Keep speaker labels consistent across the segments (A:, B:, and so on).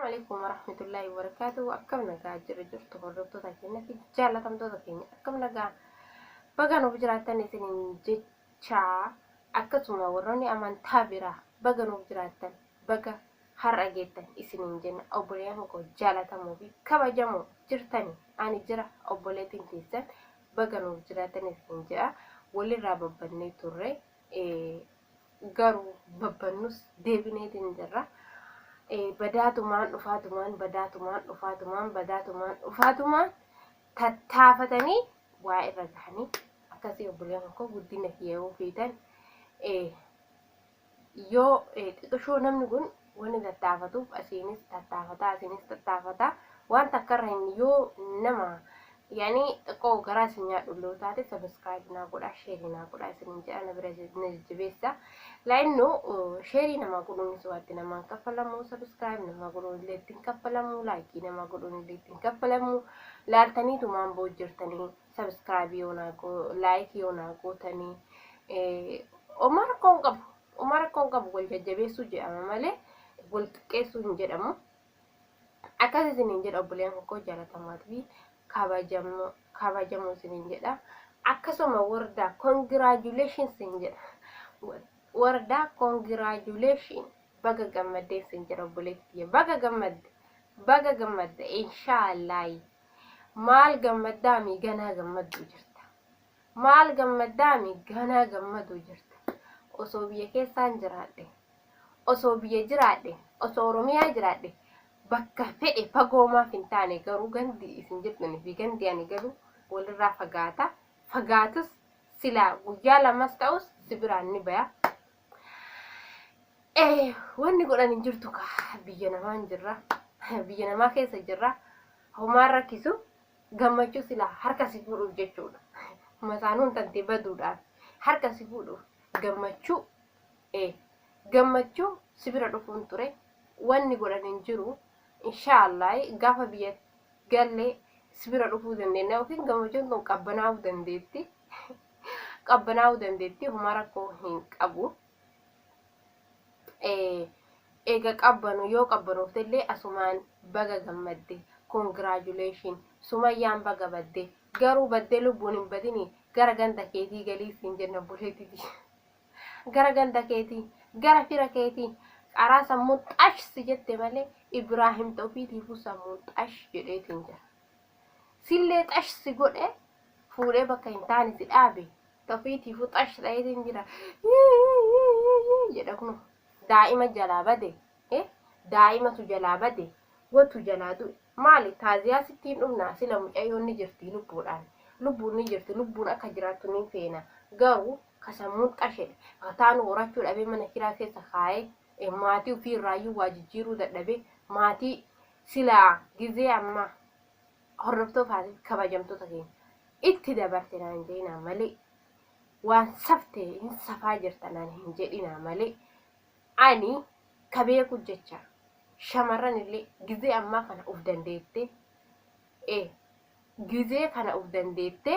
A: عليكم ورحمة الله وبركاته. أكمل نجا جرت هردت تكينا في جالة تمتو تكينا أكمل نجا بقى نبجراتني سنين جتشا أكتوما وراني أمان تابرة بقى نبجراتن بقى حرقتن إسنين جن أو بريان كو جالة تموبي كما جمو جرتني أنا جرا أو بولتين كيسن بقى نبجراتني سنين جا ولي رابا بني توري قارو ببنوس ديبينيتين جرا badatumaan dhufaatumaan tattaafatanii waa irra gahanii akkasii obboleewwan koo guddina yoo fiitan yoo xixiqqoo namni kun wani tattaafatuuf asiinis tattaafataa waan takkarra hin yoo nama yani xiqqoo garaa isin nyaadhu taate subscribe naa godhaa share naa godhaa isin jedhana bira jajjabeessa lainno share nama godhuun suwaatti nama kaffalamu subscribe nama godhuun illee ittiin kaffalamu like nama godhuun illee ittiin kaffalamu laaltanii tumaan boojjirtanii subscribe yoo naa go like yoo naa gootanii Omar kon qabu wal jajjabeessu jedhama malee wal xiqqeessu hin jedhamu akkasii isiniin jedha obboleewwan koo jaalatamaatiif kabajamoo isiniin jedha akkasuma warda congratulations isin jedha warda congratulations baga gammadde isin jedha obboleettii baga gammadde inshallah maal gammaddaami ganaa gammaddu jirta maal gammaddaami ganaa gammadu jirta osoo biyya keessaan jiraadhe osoo biyya jiraadhe osoo oromiyaa jiraadhe bakka fedhe fagoomaaf hin taane garuu gandi isin jirtanii fi gandi ani garuu walirraa fagaatus silaa guyyaa lamas ta'us sibiraan ni baya wanni godhan hin jirtu ka biyya namaa keessa jirra homaan rakkisu gammachuu silaa harka si fuudhuuf jechuudha masaanuun tantee baduudhaan harka si fuudhuuf gammachuu sibira dhufuun ture wanni godhan hin jiru inshallah gaafa biyya galle sibira dhufuu dandeenya yookiin gammachuun tun qabbanaa'uu dandeetti homaa rakkoo hin qabu eega qabbanu yoo qabbanuuf illee asumaan baga gammadde congratulations sumayyaan baga badde garuu badde lubbuun hin badini gara ganda keetii galii siin jenna buleetiti gara ganda keetii gara fira keetii qaraa sammuun xash si jette malee Ibrahim Tawfiitiifu sammuun xash jedheetiin jira sillee xash si godhe fuudhee bakka hin taane si dhaabe Tawfiitiifu xash ta'eetiin jira jedha kun daa'ima jalaa bade daa'imatu jalaa bade watu jalaa du'e maali taaziyaa sittiin dhumnaa sila mucayyoon ni jirti lubbuun ni jirti lubbuun akka jiraattu ni feena garuu kasammuun xashedha kataan horachuu dhabee mana kiraa keessa kaayee maatii ofii irraayyuu waa jijjiiruu dadhabee maatii silaa gizee amma hordoftootaatiif kabajamtoota keenya itti dabarte naan jedhinaa malee waan safte hin safaa jirta naan hin jedhinaa malee ani kabeeku jecha shamarran illee gizee ammaa kana uf dandeette gizee kana uf dandeette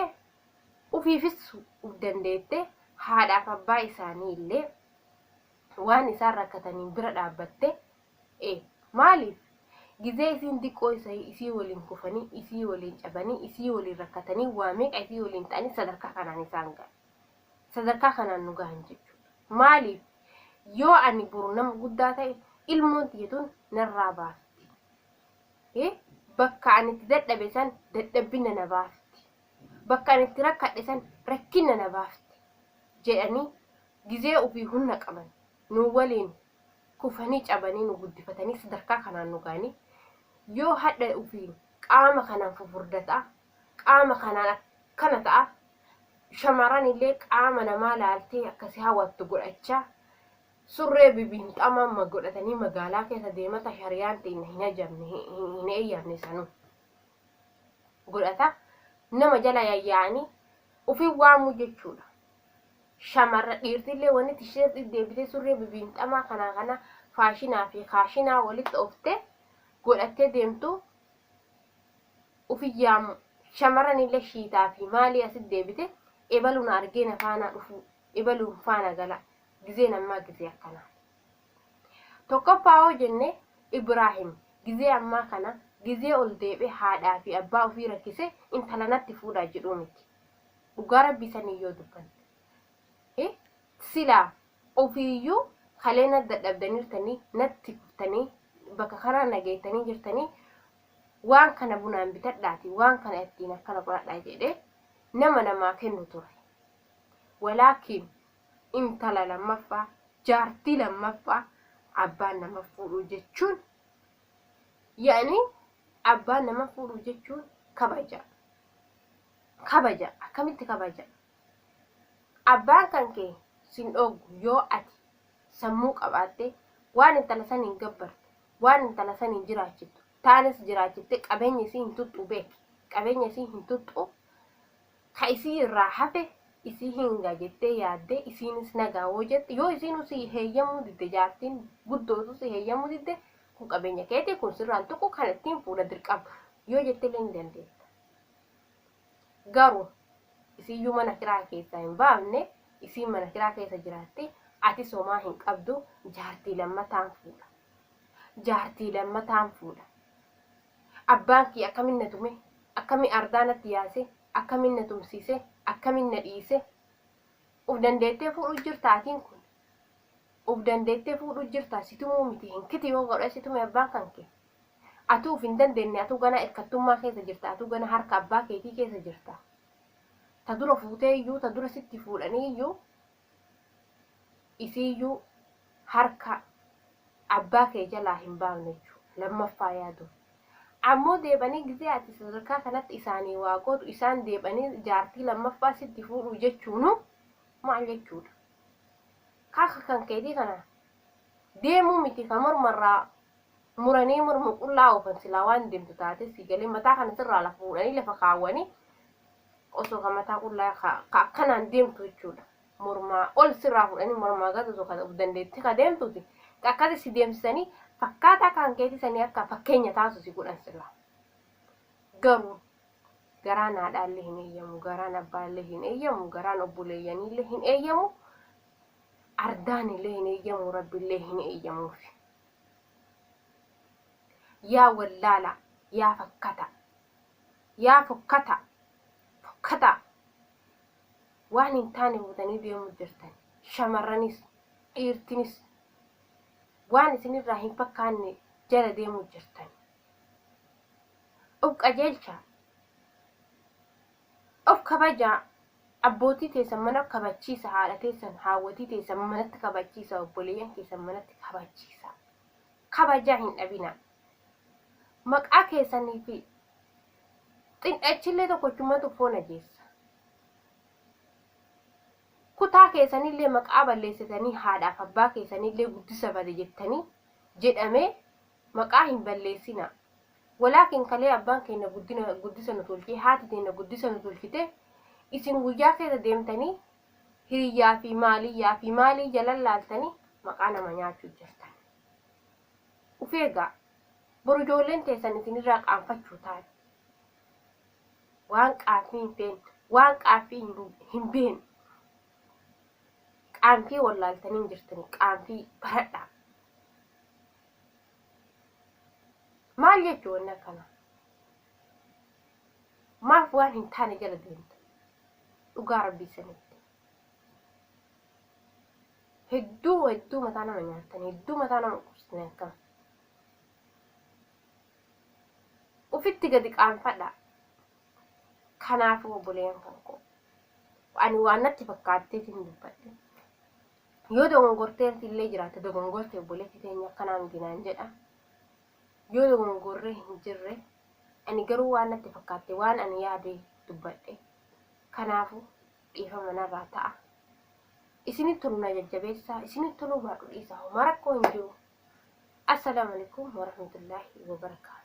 A: ufiifis uf dandeette haadhaaf abbaa isaanii illee waan isaan rakkataniin bira dhaabbatte maaliif gizee isiin diqqoo isii waliin kufanii isii waliin cabanii isii waliin rakkatanii waa meeqa isii waliin ta'anii sadarkaa kanaan isaan gahan sadarkaa kanaan nu gahan jechuudha maaliif yoo ani buru nama guddaa ta'e ilmoon tiyyatuun narraa baafti bakka ani itti dadhabe san dadhabbina na baafti bakka ani itti rakkadhe san rakkina na baafti jedhanii gizee ofii humna qaban nu waliin kufanii cabanii nu guddifatanii sadarkaa kanaan nu gaanii yoo hadha ofii qaama kanaan fufurdata qaama kanaan akkana ta'a shamarran illee qaama namaa laaltee akkasii hawwattu godhachaa surree bibinxama godhatanii magaalaa keessa deemata shariyaan ta'in hin eeyyamne sanuu godhata nama jala yayyaanii ofii waamuu jechuudha shamarra dhiirtillee wanni tisheet deebitee surree bibinxamaa kana faashinaa fi kaashinaa walitti oftee godhattee deemtu ofii yaamu shamarran illee shiitaa fi maalii asit deebite ebaluun argee na faana dhufu ebaluun faana gala gizee namaa gizee akkanaa tokkoffaa hoo jenne Ibrahim gizee ammaa kana gizee ol deebi'ee haadhaa fi abbaa ofii rakkisee intala natti fuudhaa jedhuu miti. Dhugaa rabbii sanii yoo dubbanne silaa ofiiyyuu kalee na dadhabdaniirtanii natti kuftanii bakka kanaa nageettanii jirtanii waan kana bunaan bitadhaati waan kana ittiin akkana godhadhaa jedhee nama namaa kennu ture. Walaakiin intala lammaffaa jaartii lammaffaa abbaan nama fuudhuu jechuun yaani abbaan nama fuudhuu jechuun kabaja akkamitti kabaja. Abbaan kan kee sin dhoogu yoo ati sammuu qabaatte waan intala san hin gabbarte waan intala san hin jiraachitu taanis jiraachitte qabeenya isii hin tuttu beeki. Qabeenya isii hin tuttu ka isii irraa hafe isii hinga jettee yaadde isiinis nagaa hoo jette yoo isiin usii heeyyamuu didde jaartiin guddootu si heeyyamuu didde kun qabeenya keetii kun sirraan tokko kan ittiin fuudha dirqama yoo jette illee hin dandeetta. Garuu isiiyyuu mana kiraa keessaa hin baafne isiin mana kiraa keessa jiraatte ati somaa hin qabdu jaartii lammataan fuudha. Jaartii lammataan fuudha. Abbaan kee akkamiin na tume akkamiin ardaa natti yaase akkamiin na tumsiise akkamiin na dhiise uf dandeettee fuudhuu jirtaatiin kun uf dandeettee fuudhuu jirtaa situmuu miti hin kiti yoo godhe situme abbaan kan kee atuu uf hin dandeenye atuu gana hirkattummaa keessa jirta atuu gana harka abbaa keetii keessa jirta. Ta dura fuutee iyyuu ta dura sitti fuudhanii iyyuu isiiyyuu harka abbaa kee jalaa hin baafne jechuudha lammaffaa yaadu. Ammoo deebanii gizee ati sadarkaa kanatti isaanii waa godhu isaan deebanii jaartii lammaffaa sitti fuudhuu jechuunu maal jechuudha. Kaaka kan keetii kana deemuu miti ka mormarraa muranii morma qullaa oofan silaa waan deemtu taate si galee mataa kana sirraa lafa fuudhanii lafa kaawwanii osoo ka mataa qullaa ka akkanaan deemtu jechuudha. Mormaa ol sirraa fuudhanii mormaa gad osoo ka dandeetti ka deemtuuti. Akkati si deemsisanii fakkaataa kan keetii sanii akka fakkeenya taasisu si godhan sirraa. Garuu garaan haadhaallee hin eeyyamu, garaan abbaallee hin eeyyamu, garaan obboleeyyanillee hin eeyyamu, ardaanillee hin eeyyamu, rabbillee hin eeyyamuuf. Yaa wallaala, yaa fakkata, yaa fokkata waan hin taane fuutanii deemuu jirtan shamarranis dhiirtinis waan isinirraa hin fakkaanne jala deemuu jirtan. Of qajeelcha, of kabajaa, abbootii teessan mana kabachiisa, haadha teessan haawwatii teessan manatti kabachiisa, obboleeyyan keessan manatti kabachiisa. Kabajaa hin dhabina. Maqaa keessanii fi xin'achillee tokkochumatu foon ajeessa. Kutaa keessanillee maqaa balleessitanii haadhaaf abbaa keessanillee guddisa bade jettanii jedhamee maqaa hin balleessina. Walaakin kalee abbaan keenya guddisa nu tolchee haati teenya guddisa nu tolchite isin guyyaa keessa deemtanii hiriyyaa fi maalii jalan laaltanii maqaa nama nyaachuu jirtan. Uf eegaa boru ijoolleen teessan isinirraa qaanfachuu taate. Waan qaanfii hin beekne. Qaanfii wallaaltanii jirtanii qaanfii baradhaa. Maal jechuun akkana? Maaf waan hin taane jala deemta? Dhugaa rabbii sanitti. Hedduu mataa nama nyaatanii, hedduu mataa nama quusitanii akkana. Ufitti gadi qaanfadhaa. Kanaafuu obboleeyyan kan koo. Ani waan natti fakkaatteetiin dubbadhe. Yoo dogongorteerti illee jiraate dogongortee obboleetti teenya akkanaa miti naan jedha. Yoo dogongorree hin jirre ani garuu waan natti fakkaatte waan ani yaade dubbadhe. Kanaafuu dhiifama narraa ta'a. Isinitti tolu na jajjabeessaa, isinitti toluu baadhu dhiisaa. Homaa rakkoo hin jiru. Assalaamu alaikum warahmatullaahi wabarakaatuh.